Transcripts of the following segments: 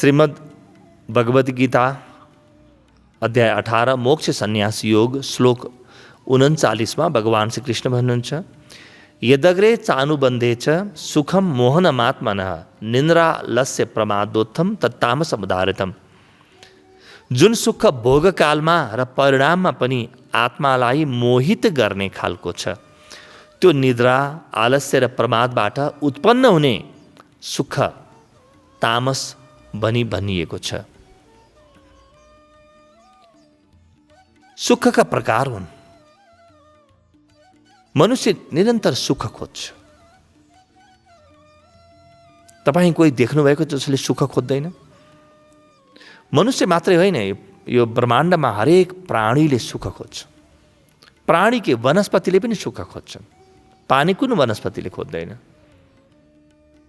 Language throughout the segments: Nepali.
श्रीमद् भगवद गीता अध्याय 18 मोक्ष सन्यास योग श्लोक 39 भगवान श्री कृष्ण भन्नुहुन्छ, यदग्रे चानुबन्धे च सुखम मोहनमात्मनः निन्द्रा लस्य प्रमादोत्थम तत्तामसमुदारितम। जुन सुख भोगकालमा र परिणाममा पनि आत्मालाई मोहित गर्ने खालको छ, त्यो निद्रा, आलस्य र प्रमादबाट उत्पन्न हुने सुख तामस भनिएको छ। सुखका प्रकार हुन्। मनुष्य निरन्तर सुख खोज्छ। तपाईँ कोही देख्नुभएको जसले सुख खोज्दैन? मनुष्य मात्रै होइन, यो ब्रह्माण्डमा हरेक प्राणीले सुख खोज्छ। प्राणी के वनस्पतिले पनि सुख खोज्छन्। पानी कुन वनस्पतिले खोज्दैन?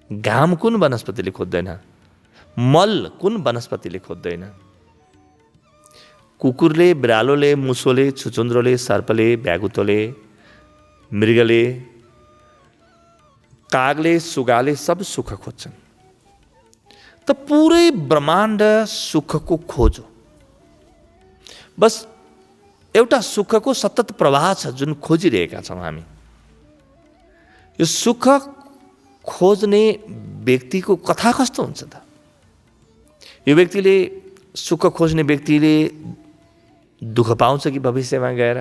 घाम कुन वनस्पतिले खोज्दैन? मल कुन वनस्पतिले खोज्दैन? कुकुरले, बिरालोले, मुसोले, छुचुन्द्रोले, सर्पले, भ्यागुतोले, मृगले, कागले, सुगाले सब सुख खोज्छन्। त पुरै ब्रह्माण्ड सुखको खोज हो। बस एउटा सुखको सतत प्रवाह छ जुन खोजिरहेका छौँ हामी। यो सुख खोज्ने व्यक्तिको कथा कस्तो हुन्छ त? यो व्यक्तिले, सुख खोज्ने व्यक्तिले दुःख पाउँछ कि भविष्यमा गएर?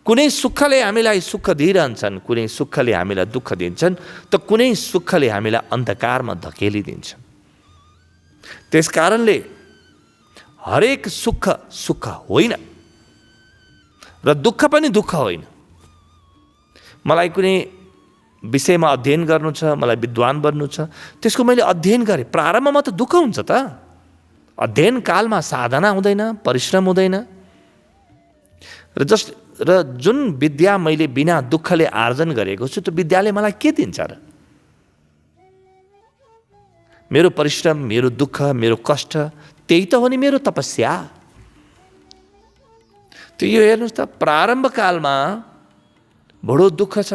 कुनै सुखले हामीलाई सुख दिइरहन्छन्, कुनै सुखले हामीलाई दुःख दिन्छन्, त कुनै सुखले हामीलाई अन्धकारमा धकेलिदिन्छ। त्यस कारणले हरेक सुख सुख होइन र दुःख पनि दुःख होइन। मलाई कुनै विषयमा अध्ययन गर्नु छ, मलाई विद्वान बन्नु छ, त्यसको मैले अध्ययन गरेँ, प्रारम्भमा त दुःख हुन्छ त। अध्ययन कालमा साधना हुँदैन, परिश्रम हुँदैन र जुन विद्या मैले बिना दुःखले आर्जन गरेको छु, त्यो विद्याले मलाई के दिन्छ र? मेरो परिश्रम, मेरो दुःख, मेरो कष्ट, त्यही त हो नि मेरो तपस्या। त्यो यो हेर्नुहोस् त, प्रारम्भ कालमा बडो दुःख छ,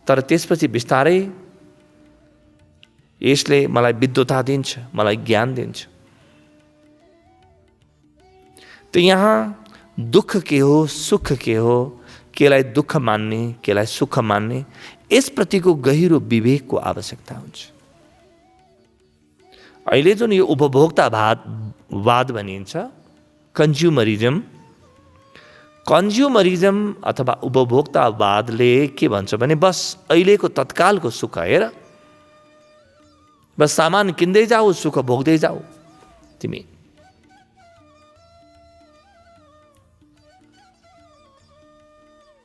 तर त्यसपछि बिस्तारै यसले मलाई विद्वता दिन्छ, मलाई ज्ञान दिन्छ। त यहाँ दुःख के हो, सुख के हो, केलाई दुःख मान्ने, केलाई सुख मान्ने, यसप्रतिको गहिरो विवेकको आवश्यकता हुन्छ। अहिले जुन यो उपभोक्तावाद भनिन्छ, कन्ज्युमरिजम अथवा उपभोक्तावादले के भन्छ भने, बस अहिलेको तत्कालको सुख हेर, बस सामान किन्दै जाऊ, सुख भोग्दै जाऊ। तिमी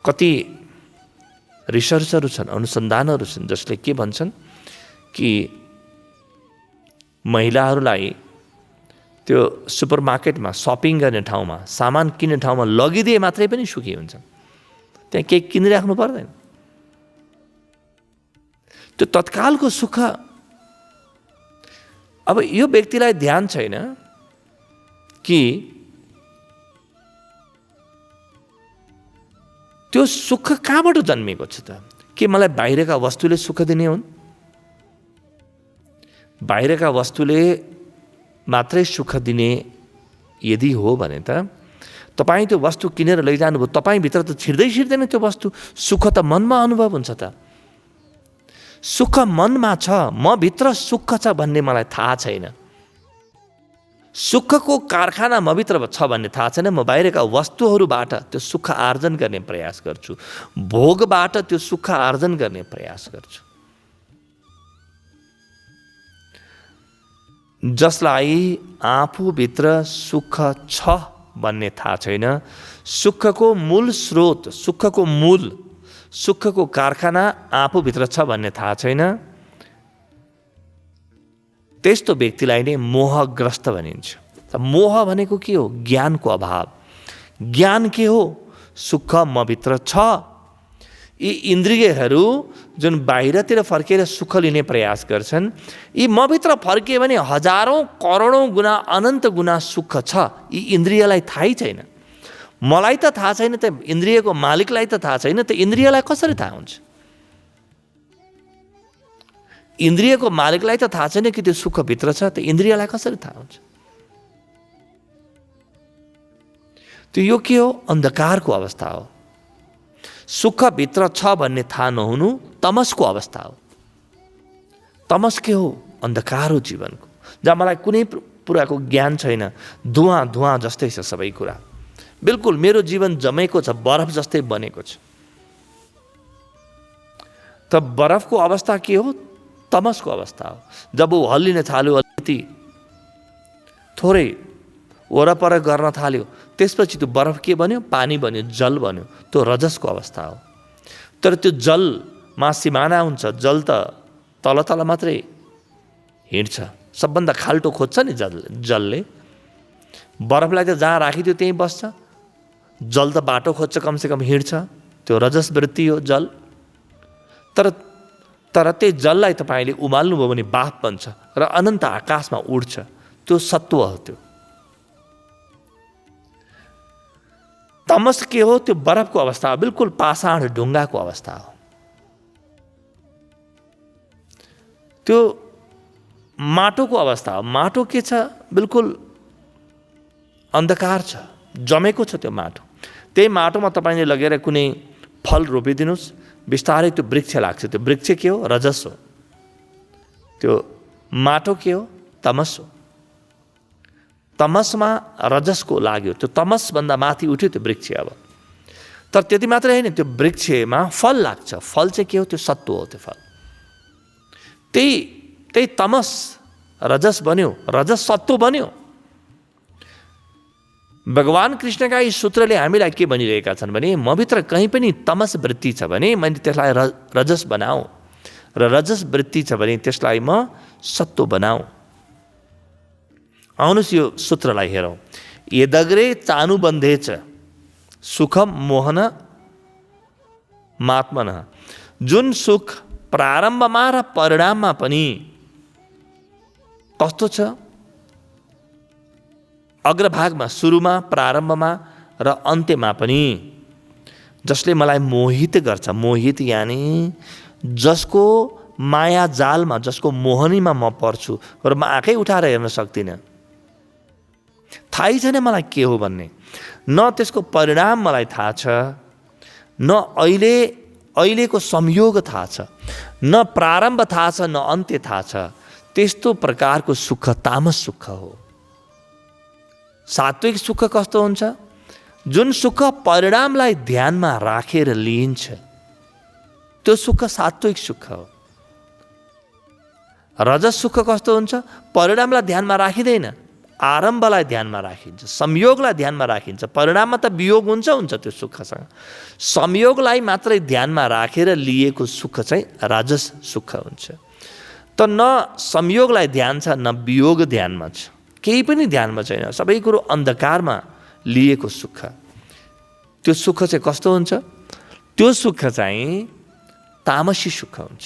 कति रिसर्चहरू छन्, अनुसन्धानहरू छन् जसले के भन्छन् कि महिलाहरूलाई त्यो सुपरमार्केटमा, सपिङ गर्ने ठाउँमा, सामान किन्ने ठाउँमा लगिदिए मात्रै पनि सुखी हुन्छन्। त्यहाँ केही किनिराख्नु पर्दैन। त्यो तत्कालको सुख। अब यो व्यक्तिलाई ध्यान छैन कि त्यो सुख कहाँबाट जन्मेको छ त? के मलाई बाहिरका वस्तुले सुख दिने हुन्? बाहिरका वस्तुले मात्रै सुख दिने यदि हो भने त तपाईँ त्यो वस्तु किनेर लैजानुभयो, तपाईँभित्र त छिर्दैन त्यो वस्तु। सुख त मनमा अनुभव हुन्छ त। सुख मनमा छ, म भित्र सुख छ भन्ने मलाई थाहा छैन। सुखको कारखाना म भित्र छ भन्ने थाहा छैन। म बाहिरका वस्तुहरूबाट त्यो सुख आर्जन गर्ने प्रयास गर्छु, भोगबाट त्यो सुख आर्जन गर्ने प्रयास गर्छु। जसलाई आफूभित्र सुख छ भन्ने थाहा छैन, सुखको मूल स्रोत, सुखको कारखाना आफूभित्र छ भन्ने थाहा छैन, त्यस्तो व्यक्तिलाई नै मोहग्रस्त भनिन्छ। मोह भनेको के हो? ज्ञानको अभाव। ज्ञान के हो? सुख म भित्र छ। यी इन्द्रियहरू जुन बाहिरतिर फर्केर सुख लिने प्रयास गर्छन्, यी म भित्र फर्कियो भने हजारौं करोडौं गुना, अनन्त गुना सुख छ। यी इन्द्रियलाई थाहै छैन। मलाई त थाहा छैन, त इन्द्रियको मालिकलाई त थाहा छैन, त इन्द्रियलाई कसरी थाहा हुन्छ? इन्द्रियको मालिकलाई त थाहा छैन कि त्यो सुख भित्र छ, त्यो इन्द्रियलाई कसरी थाहा हुन्छ? त्यो यो के हो? अन्धकारको अवस्था हो। सुख भित्र छ भन्ने थाहा नहुनु तमसको अवस्था हो। तमस के हो? अन्धकार हो जीवनको, जहाँ मलाई कुनै कुराको ज्ञान छैन, धुवाँ धुवाँ जस्तै छ सबै कुरा। बिल्कुल मेरो जीवन जमेको छ, बरफ जस्तै बनेको छ। त बरफको अवस्था के हो? तमसको अवस्था हो। जब वो हल्लिन थाल्यो, अलिकति थोरै वरपर गर्न थाल्यो, त्यसपछि त्यो बरफ के बन्यो? पानी बन्यो, जल बन्यो। त्यो रजसको अवस्था हो। तर त्यो जलमा सिमाना हुन्छ। जल त तल तल मात्रै हिँड्छ, सबभन्दा खाल्टो खोज्छ नि जलले। बरफलाई त जहाँ राखिदियो त्यहीँ बस्छ। जल त बाटो खोज्छ, कमसेकम हिँड्छ। त्यो रजस वृत्ति हो जल। तर त्यही जललाई तपाईँले उमाल्नुभयो भने बाफ बन्छ र अनन्त आकाशमा उड्छ। त्यो सत्व हो। त्यो तमस के हो? त्यो बरफको अवस्था हो, बिल्कुल पाषाण ढुङ्गाको अवस्था हो। त्यो माटोको अवस्था हो। माटो के छ? बिल्कुल अन्धकार छ, जमेको छ त्यो माटो। त्यही माटोमा तपाईँले लगेर कुनै फल रोपिदिनुहोस्, बिस्तारै त्यो वृक्ष लाग्छ। त्यो वृक्ष के हो? रजस हो। त्यो माटो के हो? तमस हो। तमसमा रजसको लाग्यो, त्यो तमसभन्दा माथि उठ्यो त्यो वृक्ष। अब तर त्यति मात्रै होइन, त्यो वृक्षमा फल लाग्छ। फल चाहिँ के हो? त्यो सत्व हो। त्यो फल त्यही तमस रजस बन्यो, रजस सत्व बन्यो। भगवान कृष्णका यी सूत्रले हामीलाई के भनिरहेका छन् भने, मभित्र कहीँ पनि तमस वृत्ति छ भने मैले त्यसलाई रजस बनाऊ, र रजस वृत्ति छ भने त्यसलाई म सत्व बनाऊ। आउनुहोस् यो सूत्रलाई हेरौँ। यदग्रे चानुबन्धेच सुखम मोहन मात्मन। जुन सुख प्रारम्भमा र परिणाममा पनि कस्तो छ? अग्रभागमा, सुरुमा, प्रारम्भमा र अन्त्यमा पनि जसले मलाई मोहित गर्छ। मोहित यानि जसको माया जालमा, जसको मोहनीमा म पर्छु र म आँखै उठाएर हेर्न सक्दिनँ। थाहै छैन मलाई के हो भन्ने। न त्यसको परिणाम मलाई थाहा छ, न अहिलेको संयोग थाहा छ, न प्रारम्भ थाहा छ, न अन्त्य थाहा छ। त्यस्तो प्रकारको सुख तामस सुख हो। सात्विक सुख कस्तो हुन्छ? जुन सुख परिणामलाई ध्यानमा राखेर लिइन्छ, त्यो सुख सात्विक सुख हो। रजस सुख कस्तो हुन्छ? परिणामलाई ध्यानमा राखिँदैन, आरम्भलाई ध्यानमा राखिन्छ, संयोगलाई ध्यानमा राखिन्छ। परिणाममा त वियोग हुन्छ त्यो सुखसँग। संयोगलाई मात्रै ध्यानमा राखेर लिएको सुख चाहिँ राजस सुख हुन्छ। त न संयोगलाई ध्यान छ, न वियोग ध्यानमा छ, केही पनि ध्यानमा छैन। सबै कुरो अन्धकारमा लिएको सुख। त्यो सुख चाहिँ कस्तो हुन्छ? त्यो सुख चाहिँ तामसी सुख हुन्छ।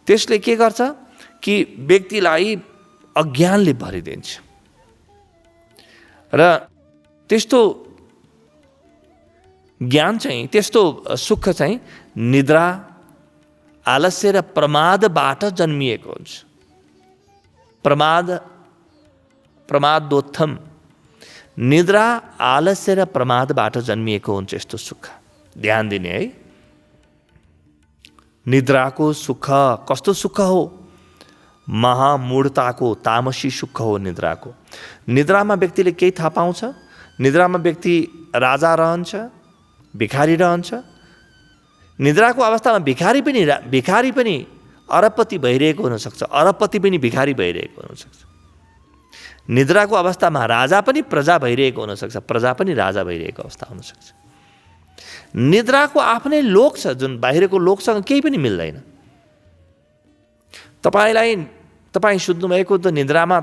त्यसले के गर्छ कि व्यक्तिलाई अज्ञानले भरिदिन्छ। र त्यस्तो ज्ञान चाहिँ, त्यस्तो सुख चाहिँ निद्रा, आलस्य र प्रमादबाट जन्मिएको हुन्छ। प्रमादोत्थम, निद्रा, आलस्य र प्रमादबाट जन्मिएको हुन्छ यस्तो सुख। ध्यान दिने है। निद्राको सुख कस्तो सुख हो? महामूढताको तामसी सुख हो निद्राको। निद्रामा व्यक्तिले केही थाहा पाउँछ? निद्रामा व्यक्ति राजा रहन्छ, भिखारी रहन्छ। निद्राको अवस्थामा भिखारी पनि अरबपति भइरहेको हुनसक्छ, अरबपति पनि भिखारी भइरहेको हुनसक्छ। निद्राको अवस्थामा राजा पनि प्रजा भइरहेको हुनसक्छ, प्रजा पनि राजा भइरहेको अवस्था हुनसक्छ। निद्राको आफ्नै लोक छ, जुन बाहिरको लोकसँग केही पनि मिल्दैन। तपाईँ सुत्नुभएको त निद्रामा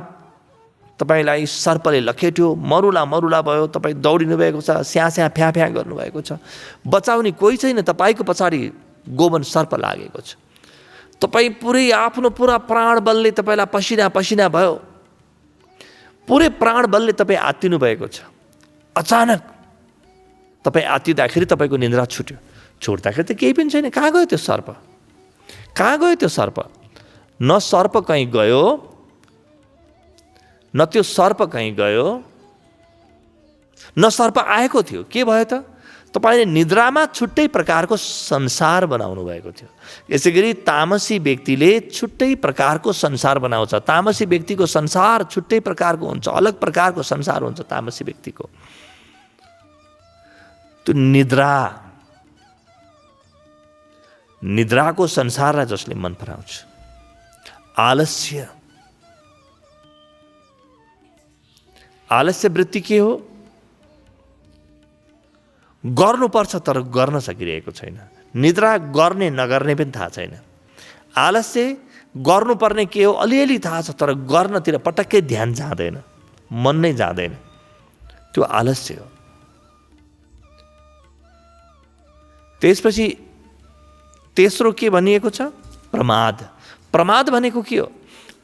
तपाईँलाई सर्पले लखेट्यो, मरुला भयो, तपाईँ दौडिनु भएको छ, स्याँ फ्याँ गर्नुभएको छ, बचाउने कोही छैन, तपाईँको पछाडि गोवन सर्प लागेको छ। तपाईँ आफ्नो पुरा प्राण बलले तपाईँलाई पसिना भयो, पुरै प्राण बलले तपाईँ आत्तिनु भएको छ। अचानक तपाईँ आत्तिँदाखेरि तपाईँको निद्रा छुट्यो। छुट्दाखेरि त केही पनि छैन। कहाँ गयो त्यो सर्प? न सर्प कहीँ गयो, न त्यो सर्प कहीँ गयो, न सर्प आएको थियो। के भयो त? तपाईँले निद्रामा छुट्टै प्रकारको संसार बनाउनु भएको थियो। यसै गरी तामसी व्यक्तिले छुट्टै प्रकारको संसार बनाउँछ। तामसी व्यक्तिको संसार छुट्टै प्रकारको हुन्छ, अलग प्रकारको संसार हुन्छ तामसी व्यक्तिको। त्यो निद्राको संसारलाई जसले मन पराउँछ, आलस्य वृत्ति के हो? गर्नुपर्छ तर गर्न सकिरहेको छैन। निद्रा गर्ने नगर्ने पनि थाहा छैन। आलस्य गर्नुपर्ने के हो अलिअलि थाहा छ, तर गर्नतिर पटक्कै ध्यान जाँदैन, मन नै जाँदैन। त्यो आलस्य हो। त्यसपछि तेस्रो के भनिएको छ? प्रमाद। प्रमाद भनेको के हो?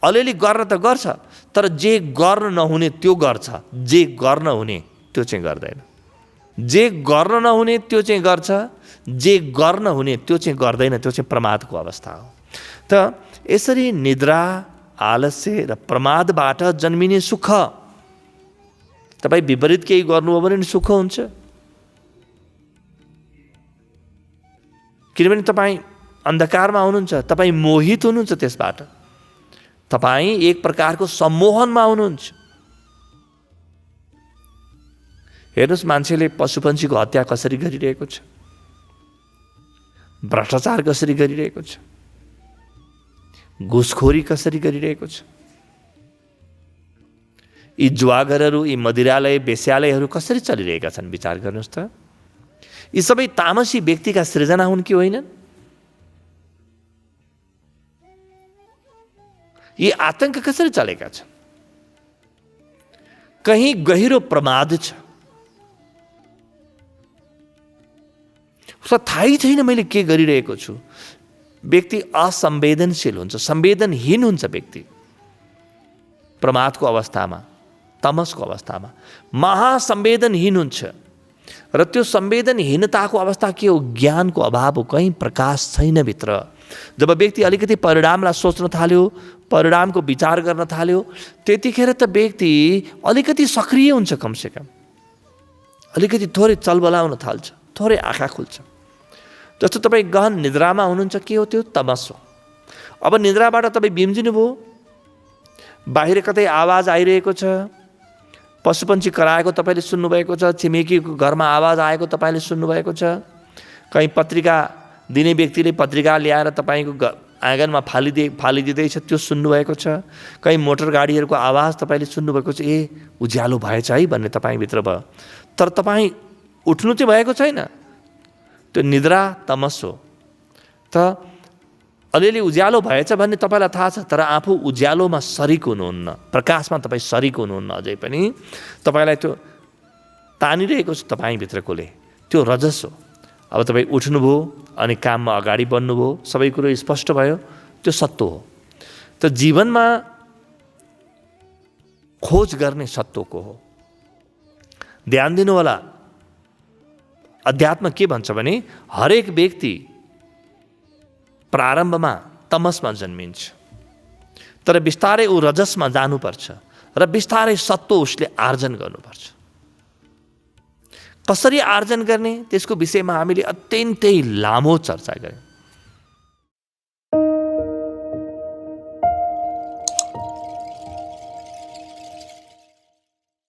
अलिअलि गर्न त गर्छ, तर जे गर्न नहुने त्यो गर्छ, जे गर्न हुने त्यो चाहिँ गर्दैन। जे गर्न नहुने त्यो चाहिँ गर्छ, जे गर्न हुने त्यो चाहिँ गर्दैन। त्यो चाहिँ प्रमादको अवस्था हो। त यसरी निद्रा, आलस्य र प्रमादबाट जन्मिने सुख, तपाईँ विपरीत केही गर्नुभयो भने सुख हुन्छ। किनभने तपाईँ अन्धकारमा हुनुहुन्छ, तपाईँ मोहित हुनुहुन्छ त्यसबाट, तपाईँ एक प्रकारको सम्मोहनमा हुनुहुन्छ। हेर्नुहोस्, मान्छेले पशुपन्छीको हत्या कसरी गरिरहेको छ, भ्रष्टाचार कसरी गरिरहेको छ, घुसखोरी कसरी गरिरहेको छ, यी जुवाघरहरू, यी मदिरालय, वेश्यालयहरू कसरी चलिरहेका छन्, विचार गर्नुहोस् त। यी सबै तामसी व्यक्तिका सृजना हुन् कि होइनन्? यी आतंक कसरी चलेका छन्? कहीं गहिरो प्रमाद छ, उसलाई थाहै छैन मैले के गरिरहेको छु। व्यक्ति असंवेदनशील हुन्छ, संवेदनहीन हुन्छ व्यक्ति प्रमादको अवस्थामा, तमसको अवस्थामा महासंवेदनहीन हुन्छ। र त्यो संवेदनहीनताको अवस्था के हो? ज्ञानको अभाव हो, कहीँ प्रकाश छैन भित्र। जब व्यक्ति अलिकति परिणामलाई सोच्न थाल्यो, परिणामको विचार गर्न थाल्यो, त्यतिखेर त व्यक्ति अलिकति सक्रिय हुन्छ, कमसेकम अलिकति थोरै चलबलाउन थाल्छ, थोरै आँखा खुल्छ। जस्तो तपाईँ गहन निद्रामा हुनुहुन्छ, के हो त्यो? तमस हो। अब निद्राबाट तपाईँ बिम्जिनु भयो, बाहिर कतै आवाज आइरहेको छ, पशुपन्छी कराएको तपाईँले सुन्नुभएको छ, छिमेकीको घरमा आवाज आएको तपाईँले सुन्नुभएको छ, कहीँ पत्रिका दिने व्यक्तिले पत्रिका ल्याएर तपाईँको आँगनमा फालिदिँदैछ, त्यो सुन्नुभएको छ, कहीँ मोटर गाडीहरूको आवाज तपाईँले सुन्नुभएको छ, ए उज्यालो भएछ है भन्ने तपाईँभित्र भयो, तर तपाईँ उठ्नु चाहिँ भएको छैन। त्यो निद्रा तमस हो। त अलिअलि उज्यालो भएछ भन्ने तपाईँलाई थाहा छ, तर आफू उज्यालोमा सरिक हुनुहुन्न, प्रकाशमा तपाईँ सरिक हुनुहुन्न। अझै पनि तपाईँलाई त्यो तानिरहेको छ तपाईँभित्रकोले, त्यो रजस हो। अब तपाईँ उठ्नुभयो अनि काममा अगाडि बढ्नुभयो, सबै कुरो स्पष्ट भयो, त्यो सत्व हो। त जीवनमा खोज गर्ने सत्वको हो। ध्यान दिनु होला, अध्यात्म के भन्छ भने हरेक व्यक्ति प्रारम्भमा तमसमा जन्मिन्छ, तर बिस्तारै ऊ रजसमा जानुपर्छ र बिस्तारै सत्व उसले आर्जन गर्नुपर्छ। कसरी आर्जन गर्ने त्यसको विषयमा हामीले अत्यन्तै लामो चर्चा गऱ्यौँ।